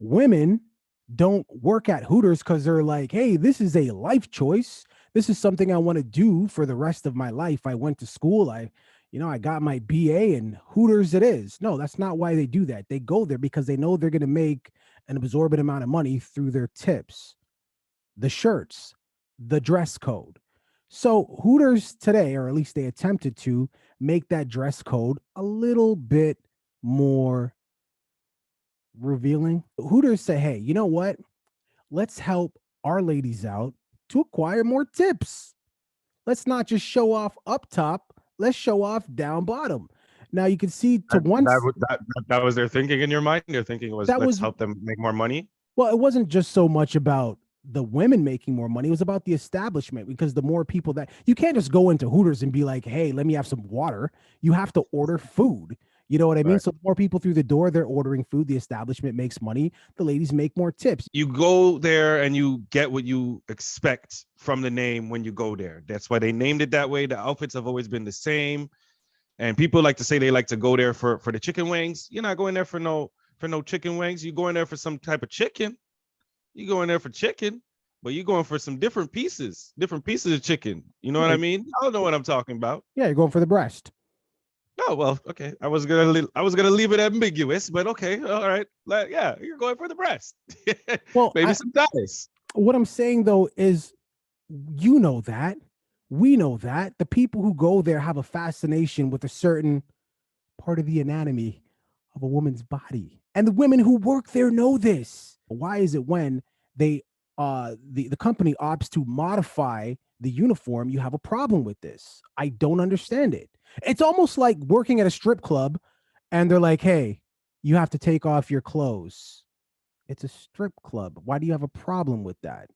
Women don't work at Hooters because they're like, hey, this is a life choice. This is something I want to do for the rest of my life. I went to school. I got my BA and Hooters it is. No, that's not why they do that. They go there because they know they're going to make an absorbent amount of money through their tips, the shirts, the dress code. So Hooters today, or at least they attempted to make that dress code a little bit more revealing. Hooters say, hey, you know what? Let's help our ladies out to acquire more tips. Let's not just show off up top. Let's show off down bottom. Now you can see to That that once that, that was their thinking in your mind. Your thinking was that let's was help them make more money. well, it wasn't just so much about the women making more money. It was about the establishment because the more people that you can't just go into Hooters and be like, hey, let me have some water. You have to order food. You know what I mean? Right. So the more people through the door, they're ordering food. The establishment makes money. The ladies make more tips. You go there and you get what you expect from the name when you go there. That's why they named it that way. The outfits have always been the same. And people like to say they like to go there for the chicken wings. You're not going there for no chicken wings. You going there for some type of chicken. You going there for chicken, but you going for some different pieces of chicken. You know what Yeah, I mean? I don't know what I'm talking about. yeah, you're going for the breast. Oh well, okay. I was gonna leave it ambiguous, but okay, all right. Yeah, you're going for the breast. Well, Maybe some thighs. what I'm saying though is, you know that, we know that the people who go there have a fascination with a certain part of the anatomy of a woman's body, and the women who work there know this. Why is it when the company opts to modify the uniform, you have a problem with this? I don't understand it. It's almost like working at a strip club and they're like, hey, you have to take off your clothes. It's a strip club. Why do you have a problem with that?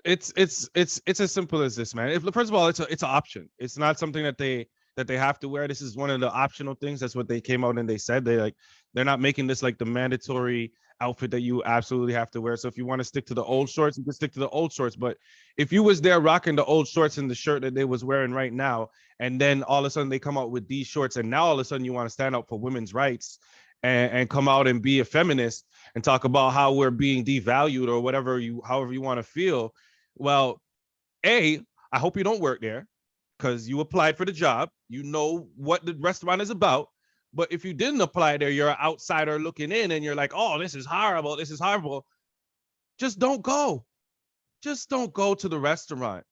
It's as simple as this, man. If first of all, it's an option. It's not something that they have to wear. This is one of the optional things. That's what they came out and they said. They're not making this like the mandatory outfit that you absolutely have to wear. So if you want to stick to the old shorts, you can stick to the old shorts. But if you was there rocking the old shorts and the shirt that they was wearing right now, and then all of a sudden they come out with these shorts, and now all of a sudden you want to stand up for women's rights and come out and be a feminist and talk about how we're being devalued or however you want to feel. Well, I hope you don't work there because you applied for the job. You know what the restaurant is about. But if you didn't apply there, you're an outsider looking in and you're like, oh, this is horrible. This is horrible. Just don't go. Just don't go to the restaurant.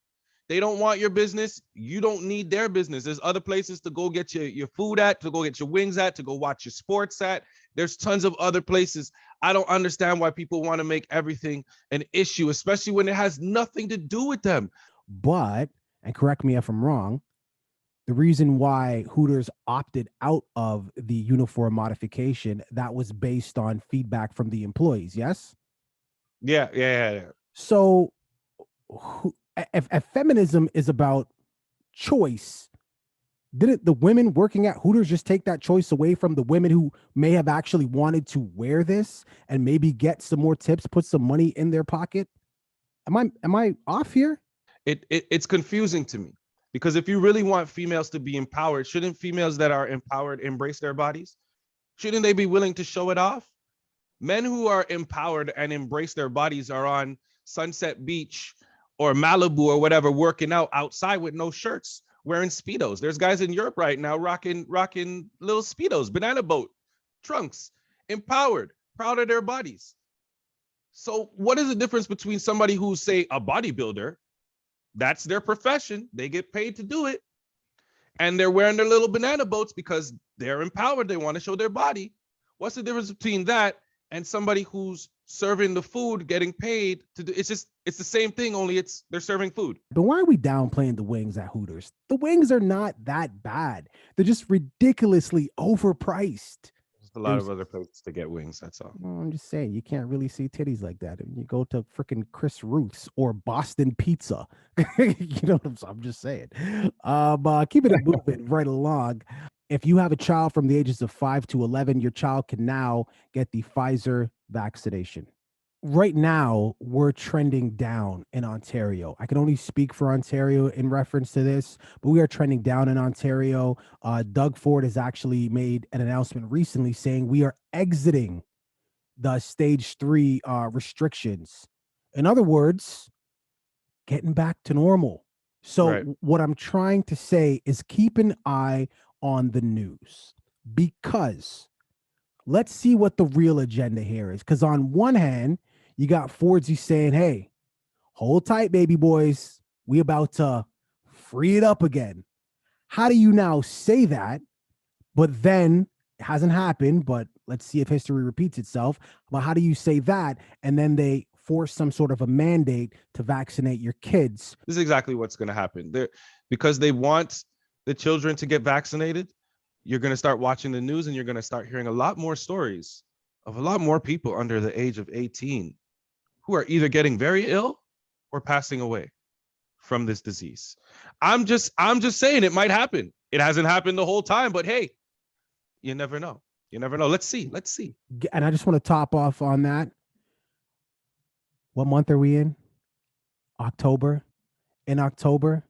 They don't want your business. You don't need their business. There's other places to go get your food at, to go get your wings at, to go watch your sports at. There's tons of other places. I don't understand why people want to make everything an issue, especially when it has nothing to do with them. But, and correct me if I'm wrong, the reason why Hooters opted out of the uniform modification, that was based on feedback from the employees. Yes. Yeah, yeah, yeah. So, if feminism is about choice, didn't the women working at Hooters just take that choice away from the women who may have actually wanted to wear this and maybe get some more tips, put some money in their pocket? Am I off here? It's confusing to me because if you really want females to be empowered, shouldn't females that are empowered embrace their bodies? Shouldn't they be willing to show it off? Men who are empowered and embrace their bodies are on Sunset Beach or Malibu or whatever, working out outside with no shirts, wearing Speedos. There's guys in Europe right now rocking little Speedos, banana boat, trunks, empowered, proud of their bodies. So what is the difference between somebody who's, say, a bodybuilder, that's their profession, they get paid to do it, and they're wearing their little banana boats because they're empowered, they want to show their body? What's the difference between that and somebody who's serving the food, getting paid to do? It's the same thing, only they're serving food. But why are we downplaying the wings at Hooters? The wings are not that bad. They're just ridiculously overpriced. There's a lot of other places to get wings, that's all. Well, I'm just saying, you can't really see titties like that. You go to freaking Chris Ruth's or Boston Pizza. You know what I'm just saying. Keeping it moving right along. If you have a child from the ages of 5 to 11, your child can now get the Pfizer vaccination. Right now, we're trending down in Ontario. I can only speak for Ontario in reference to this, but we are trending down in Ontario. Doug Ford has actually made an announcement recently saying we are exiting the stage 3 restrictions. In other words, getting back to normal. So Right. what I'm trying to say is keep an eye on the news, because let's see what the real agenda here is. Because on one hand, you got Fordsy saying, hey, hold tight, baby boys. We about to free it up again. How do you now say that? But then it hasn't happened, but let's see if history repeats itself. But how do you say that? And then they force some sort of a mandate to vaccinate your kids. This is exactly what's going to happen. Because they want the children to get vaccinated. You're going to start watching the news and you're going to start hearing a lot more stories of a lot more people under the age of 18 who are either getting very ill or passing away from this disease. I'm just saying it might happen. It hasn't happened the whole time, but hey, you never know. You never know. Let's see. And I just want to top off on that. What month are we in? October. In October,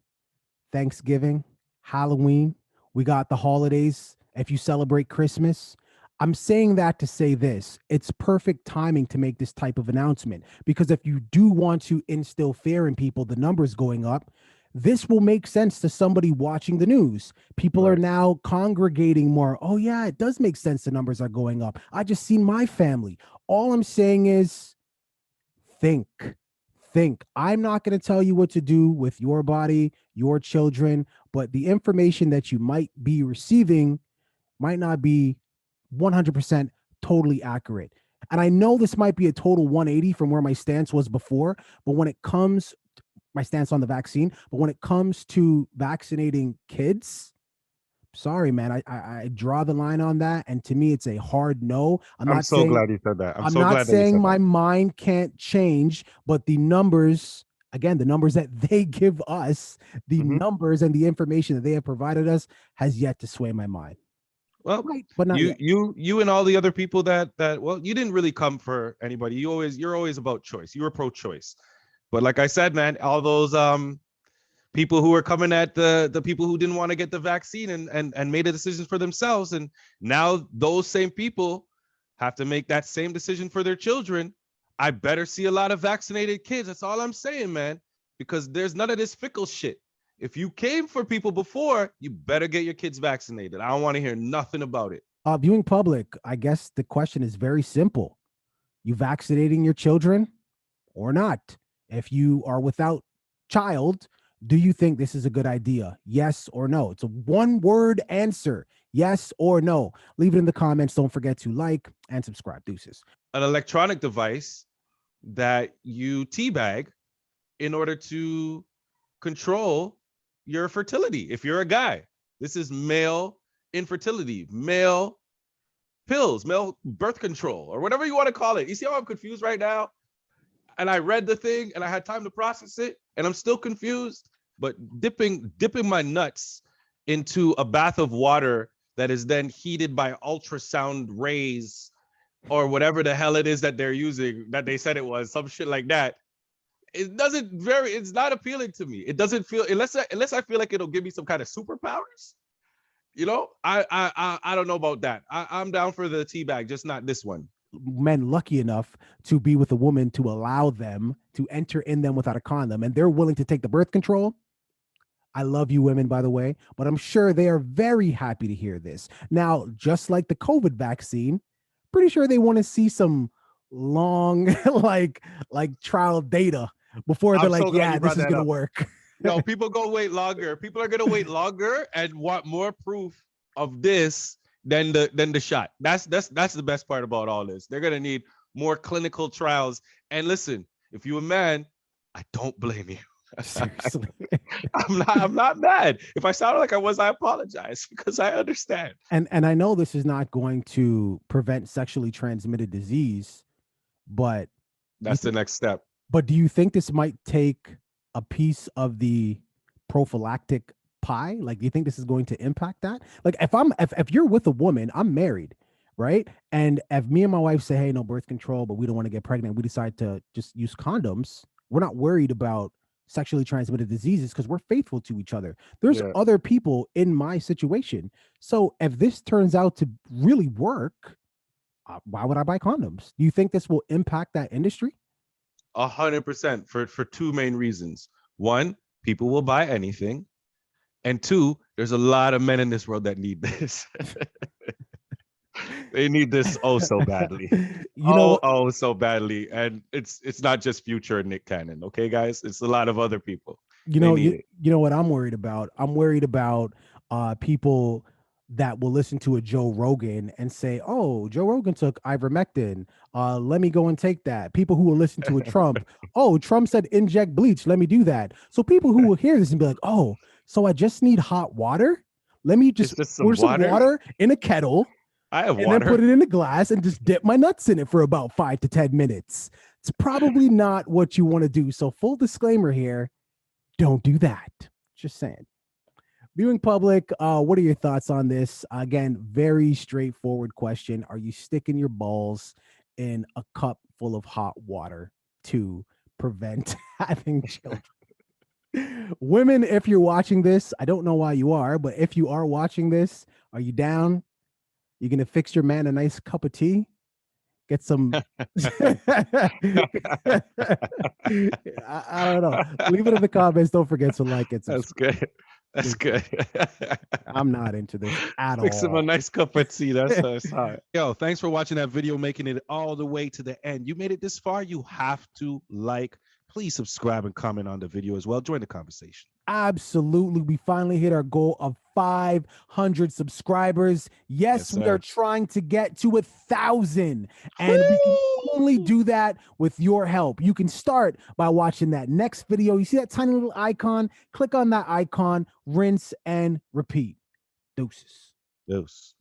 Thanksgiving, Halloween, we got the holidays. If you celebrate Christmas, I'm saying that to say this: it's perfect timing to make this type of announcement, because if you do want to instill fear in people, the numbers going up, this will make sense to somebody watching the news. People are Right. now congregating more. Oh yeah, it does make sense. The numbers are going up. I just seen my family. All I'm saying is think. Think. I'm not going to tell you what to do with your body, your children, but the information that you might be receiving might not be 100% totally accurate. And I know this might be a total 180 from where my stance was before, but when it comes, my stance on the vaccine, but when it comes to vaccinating kids, sorry, man, I draw the line on that. And to me, it's a hard no. I'm so glad you said that. I'm I'm so not glad that you saying said my that. mind can't change, but the numbers, again, the numbers that they give us, the Mhm. numbers and the information that they have provided us has yet to sway my mind. Well, Right, but not you yet. you you and all the other people that well, you didn't really come for anybody. You're always about choice. You were pro-choice. But like I said, man, all those people who are coming at the people who didn't want to get the vaccine and made a decision for themselves, and now those same people have to make that same decision for their children. I better see a lot of vaccinated kids. That's all I'm saying, man, because there's none of this fickle shit. If you came for people before, you better get your kids vaccinated. I don't want to hear nothing about it. Viewing public, I guess the question is very simple. You vaccinating your children or not? If you are without child, do you think this is a good idea? Yes or no? It's a one word answer. Yes or no. Leave it in the comments. Don't forget to like and subscribe. Deuces. An electronic device that you teabag in order to control your fertility. If you're a guy, this is male infertility, male pills, male birth control, or whatever you want to call it. You see how I'm confused right now? And I read the thing and I had time to process it, and I'm still confused. But dipping my nuts into a bath of water that is then heated by ultrasound rays or whatever the hell it is that they're using, that they said it was, some shit like that. It's not appealing to me. It doesn't feel, unless I feel like it'll give me some kind of superpowers. I don't know about that. I'm down for the tea bag, just not this one. Men lucky enough to be with a woman to allow them to enter in them without a condom, and they're willing to take the birth control. I love you women, by the way, but I'm sure they are very happy to hear this. Now, just like the COVID vaccine, pretty sure they want to see some long like trial data before they're I'm like, so glad yeah, you this brought is that gonna up. work. No, people go wait longer. People are gonna wait longer and want more proof of this than the shot. That's the best part about all this. They're gonna need more clinical trials. And listen, if you're a man, I don't blame you. Seriously. I'm not mad. If I sounded like I was, I apologize because I understand. And I know this is not going to prevent sexually transmitted disease, but you That's the th- next step. but do you think this might take a piece of the prophylactic pie? Like, do you think this is going to impact that? Like, if you're with a woman, I'm married, right? And if me and my wife say, hey, no birth control, but we don't want to get pregnant, we decide to just use condoms, we're not worried about sexually transmitted diseases because we're faithful to each other. There's Yeah. other people in my situation. So if this turns out to really work, Why would I buy condoms? Do you think this will impact that industry? 100% for two main reasons. One, people will buy anything, and two, there's a lot of men in this world that need this. They need this oh so badly. You know, Oh so badly. And it's not just Future and Nick Cannon, okay, guys? It's a lot of other people. They need it. you know what I'm worried about? I'm worried about people that will listen to a Joe Rogan and say, "Oh, Joe Rogan took ivermectin. Let me go and take that." People who will listen to a Trump, "Oh, Trump said inject bleach. Let me do that." So people who will hear this and be like, "Oh, so I just need hot water? Let me It's just just pour some some water. water in a kettle I have and then put water. it in a glass and just dip my nuts in it for about 5 to 10 minutes." It's probably not what you want to do. So full disclaimer here, don't do that. Just saying. Viewing public, what are your thoughts on this? Again, very straightforward question. Are you sticking your balls in a cup full of hot water to prevent having children? Women, if you're watching this, I don't know why you are, but if you are watching this, are you down? You're going to fix your man a nice cup of tea? Get some. I don't know. Leave it in the comments. Don't forget to like it. That's good. That's good. I'm not into this at Fix him a all. nice cup of tea. That's hot. Yo, thanks for watching that video, making it all the way to the end. You made it this far. You have to like. Please subscribe and comment on the video as well. Join the conversation. Absolutely. We finally hit our goal of 500 subscribers. Yes, we are sir. trying to get to 1,000, and we can only do that with your help. You can start by watching that next video. You see that tiny little icon? Click on that icon, rinse and repeat. Deuces. Deuce.